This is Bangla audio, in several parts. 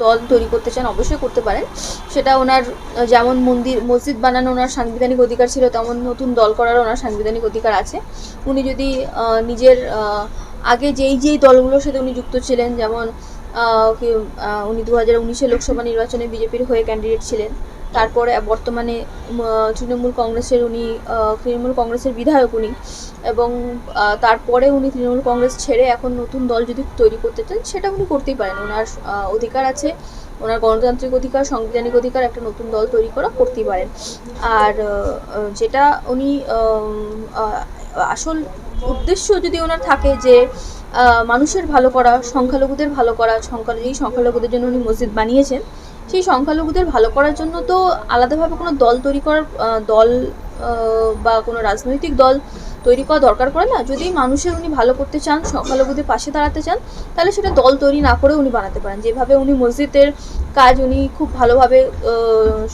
দল তৈরি করতে চান অবশ্যই করতে পারেন। সেটা ওনার যেমন মসজিদ বানানো ওনার সাংবিধানিক অধিকার ছিল, তেমন নতুন দল করারও ওনার সাংবিধানিক অধিকার আছে। উনি যদি নিজের আগে যেই দলগুলোর সাথে উনি যুক্ত ছিলেন, যেমন উনি 2019 লোকসভা নির্বাচনে বিজেপির হয়ে ক্যান্ডিডেট ছিলেন, তারপরে বর্তমানে তৃণমূল কংগ্রেসের বিধায়ক উনি, এবং তারপরে উনি তৃণমূল কংগ্রেস ছেড়ে এখন নতুন দল যদি তৈরি করতে চান সেটা উনি করতেই পারেন। ওনার অধিকার আছে, ওনার গণতান্ত্রিক অধিকার, সাংবিধানিক অধিকার, একটা নতুন দল তৈরি করা করতেই পারেন। আর যেটা উনি আসল উদ্দেশ্য যদি ওনার থাকে যে মানুষের ভালো করা, সংখ্যালঘুদের ভালো করা, যেই সংখ্যালঘুদের জন্য উনি মসজিদ বানিয়েছেন, সেই সংখ্যালঘুদের ভালো করার জন্য তো আলাদাভাবে কোনো দল তৈরি করার বা কোনো রাজনৈতিক দল তৈরি করা দরকার পড়ে না। যদি মানুষের উনি ভালো করতে চান, সংখ্যালঘুদের পাশে দাঁড়াতে চান, তাহলে সেটা দল তৈরি না করে উনি বানাতে পারেন। যেভাবে উনি মসজিদের কাজ উনি খুব ভালোভাবে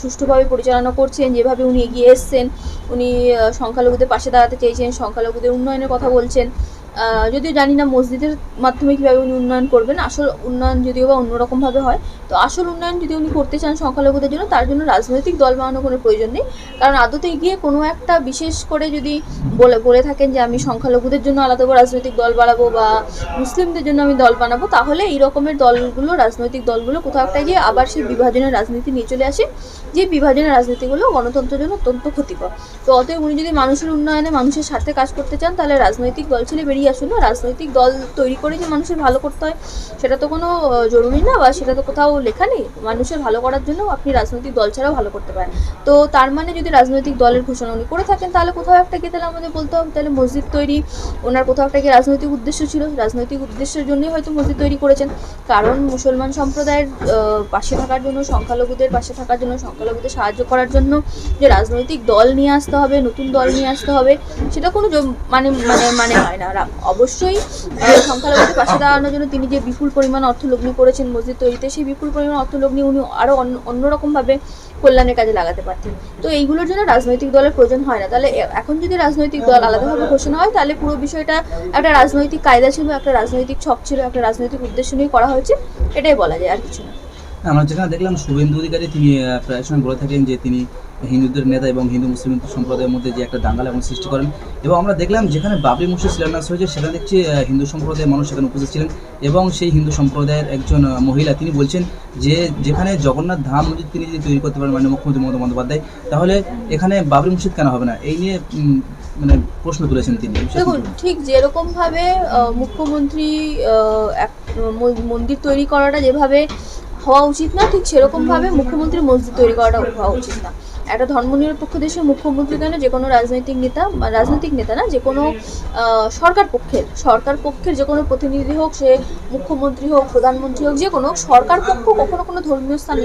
সুষ্ঠুভাবে পরিচালনা করছেন, যেভাবে উনি এগিয়ে এসছেন, উনি সংখ্যালঘুদের পাশে দাঁড়াতে চেয়েছেন, সংখ্যালঘুদের উন্নয়নের কথা বলছেন। যদিও জানি না মসজিদের মাধ্যমে কীভাবে উনি উন্নয়ন করবেন, আসল উন্নয়ন যদিও বা অন্যরকমভাবে হয়। তো আসল উন্নয়ন যদি উনি করতে চান সংখ্যালঘুদের জন্য, তার জন্য রাজনৈতিক দল বানানোর কোনো প্রয়োজন নেই। কারণ আদতে গিয়ে কোনো একটা বিশেষ করে যদি বলে থাকেন যে আমি সংখ্যালঘুদের জন্য আলাদা করে রাজনৈতিক দল বানাবো বা মুসলিমদের জন্য আমি দল বানাবো, তাহলে এই রকমের দলগুলো, রাজনৈতিক দলগুলো কোথাও একটা গিয়ে আবার সেই বিভাজনের রাজনীতি নিয়ে চলে আসে, যে বিভাজনের রাজনীতিগুলো গণতন্ত্রের জন্য অত্যন্ত ক্ষতিকর। তো অতএব উনি যদি মানুষের উন্নয়নে, মানুষের স্বার্থে কাজ করতে চান, তাহলে রাজনৈতিক দল ছেড়ে বেরিয়ে আসুন না। রাজনৈতিক দল তৈরি করে যে মানুষের ভালো করতে হয় সেটা তো কোনো জরুরি না, বা সেটা তো কোথাও লেখা নেই। মানুষের ভালো করার জন্য আপনি রাজনৈতিক দল ছাড়াও ভালো করতে পারেন। তো তার মানে যদি রাজনৈতিক দলের ঘোষণা উনি করে থাকেন, তাহলে কোথাও একটা গিয়ে তাহলে আমাদের বলতে হবে তাহলে মসজিদ তৈরি ওনার কোথাও একটা গিয়ে রাজনৈতিক উদ্দেশ্য ছিল, রাজনৈতিক উদ্দেশ্যের জন্যই হয়তো মসজিদ তৈরি করেছেন। কারণ মুসলমান সম্প্রদায়ের পাশে থাকার জন্য, সংখ্যালঘুদের পাশে থাকার জন্য, সংখ্যালঘুদের সাহায্য করার জন্য যে রাজনৈতিক দল নিয়ে আসতে হবে, নতুন দল নিয়ে আসতে হবে, সেটা কোনো মানে হয় না। অবশ্যই সংখ্যালঘুদের পাশে দাঁড়ানোর জন্য তিনি যে বিপুল পরিমাণ অর্থ লগ্নি করেছেন মসজিদ তৈরিতে, সেই বিপুল পরিমাণ অর্থ লগ্নি উনি আরও অন্যরকমভাবে কল্যাণের কাজে লাগাতে পারতেন। তো এইগুলোর জন্য রাজনৈতিক দলের প্রয়োজন হয় না। তাহলে এখন যদি রাজনৈতিক দল আলাদাভাবে ঘোষণা হয়, তাহলে পুরো বিষয়টা একটা রাজনৈতিক কায়দা ছিল, একটা রাজনৈতিক ছক ছিল, একটা রাজনৈতিক উদ্দেশ্য নিয়ে করা হয়েছে, এটাই বলা যায়, আর কিছু না। আমরা যেখানে দেখলাম শুভেন্দু অধিকারী তিনি প্রায় সময় বলে থাকেন যে তিনি হিন্দুদের নেতা এবং হিন্দু মুসলিম সম্প্রদায়ের মধ্যে যে একটা দাঙ্গাল এবং সৃষ্টি করেন, এবং আমরা দেখলাম যেখানে বাবরি মসজিদ শিলান্যাস হয়েছে সেখানে দেখছি হিন্দু সম্প্রদায়ের মানুষ সেখানে উপস্থিত ছিলেন, এবং সেই হিন্দু সম্প্রদায়ের একজন মহিলা তিনি বলছেন যে যেখানে জগন্নাথ ধাম মসজিদ তিনি যদি তৈরি করতে পারেন, মানে মুখ্যমন্ত্রী মমতা বন্দ্যোপাধ্যায়, তাহলে এখানে বাবরি মসজিদ কেন হবে না, এই নিয়ে মানে প্রশ্ন তুলেছেন তিনি। দেখুন, ঠিক যেরকমভাবে মুখ্যমন্ত্রী মন্দির তৈরি করাটা যেভাবে হওয়া উচিত না, ঠিক সেরকমভাবে মুখ্যমন্ত্রী মসজিদ তৈরি করাটা হওয়া উচিত না। একটা ধর্মনিরপেক্ষ দেশের মুখ্যমন্ত্রী কেন, যে কোনো রাজনৈতিক নেতা না, যে কোনো সরকার পক্ষের যে কোনো প্রতিনিধি হোক, সে মুখ্যমন্ত্রী হোক, প্রধানমন্ত্রী হোক, যে কোনো সরকার পক্ষ কখনো কোনো ধর্মীয় স্থান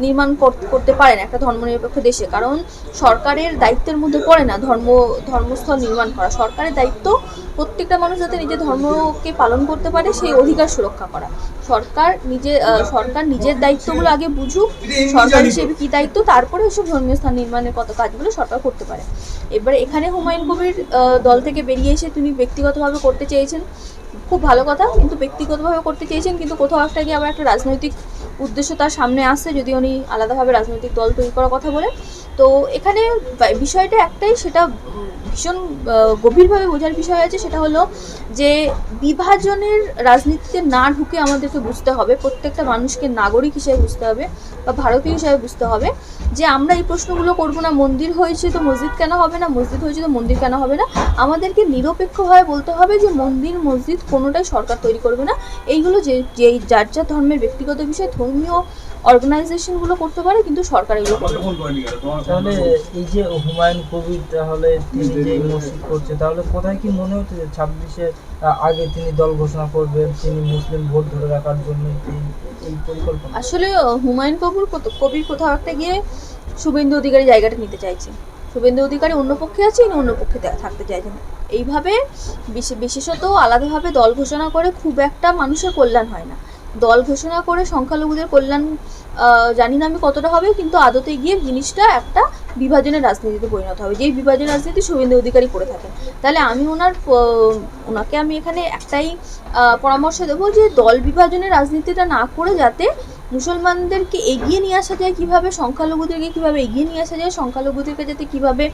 নির্মাণ করতে পারে না একটা ধর্মনিরপেক্ষ দেশে। কারণ সরকারের দায়িত্বের মধ্যে পড়ে না ধর্মস্থল নির্মাণ করা। সরকারের দায়িত্ব প্রত্যেকটা মানুষ যাতে নিজের ধর্মকে পালন করতে পারে সেই অধিকার সুরক্ষা করা। সরকার নিজের দায়িত্বগুলো আগে বুঝুক, সরকার হিসেবে কী দায়িত্ব, তারপরে ওইসব ধর্মীয় স্থান নির্মাণের কত কাজগুলো সরকার করতে পারে। এবারে এখানে হুমায়ুন কবির দল থেকে বেরিয়ে এসে তিনি ব্যক্তিগতভাবে করতে চেয়েছেন, খুব ভালো কথা, কিন্তু ব্যক্তিগতভাবে করতে চেয়েছেন, কিন্তু কোথাও একটা গিয়ে আবার একটা রাজনৈতিক উদ্দেশ্য তার সামনে আসছে, যদি উনি আলাদাভাবে রাজনৈতিক দল তৈরি করার কথা বলেন। তো এখানে বিষয়টা একটাই, সেটা ভীষণ গভীরভাবে বোঝার বিষয় আছে, সেটা হলো যে বিভাজনের রাজনীতিতে না ঢুকে আমাদেরকে বুঝতে হবে, প্রত্যেকটা মানুষকে নাগরিক হিসেবে বুঝতে হবে বা ভারতীয় হিসেবে বুঝতে হবে যে আমরা এই প্রশ্নগুলো করবো না, মন্দির হয়েছে তো মসজিদ কেন হবে না, মসজিদ হয়েছে তো মন্দির কেন হবে না। আমাদেরকে নিরপেক্ষভাবে বলতে হবে যে মন্দির মসজিদ কোনোটাই সরকার তৈরি করবে না। এইগুলো যেই যার যার ধর্মের ব্যক্তিগত বিষয়, ধর্মীয় অর্গানাইজেশনগুলো করতে পারে, কিন্তু সরকার এগুলো করতে পারে। তাহলে এই যে হুমায়ুন কবির, তাহলে তিনি যে মসজিদ করছে, তাহলে কোথায় কি মনে হচ্ছে যে 26-এর আগে তিনি দল ঘোষণা করবেন, তিনি মুসলিম ভোট ধরে রাখার জন্য এই পরিকল্পনা? আসলে হুমায়ুন কবির কোথাও একটা গিয়ে শুভেন্দু অধিকারী জায়গাটা নিতে চাইছে। শুভেন্দু অধিকারী অন্য পক্ষে আছে, ইনি অন্য পক্ষে থাকতে চাইছেন। এইভাবে বিশেষত আলাদাভাবে দল ঘোষণা করে খুব একটা মানুষের কল্যাণ হয় না। দল ঘোষণা করে সংখ্যালঘুদের কল্যাণ জানি না আমি কতটা হবে, কিন্তু আদতে গিয়ে জিনিসটা একটা বিভাজনের রাজনীতিতে পরিণত হবে, যেই বিভাজনের রাজনীতি শুভেন্দু অধিকারী করে থাকেন। তাহলে আমি ওনাকে আমি এখানে একটাই পরামর্শ দেবো যে দল বিভাজনের রাজনীতিটা না করে যাতে মুসলমানদেরকে এগিয়ে নিয়ে আসা যায় কিভাবে, সংখ্যালঘুদেরকে কিভাবে এগিয়ে নিয়ে আসা যায়, সংখ্যালঘুদেরকে যাতে কিভাবে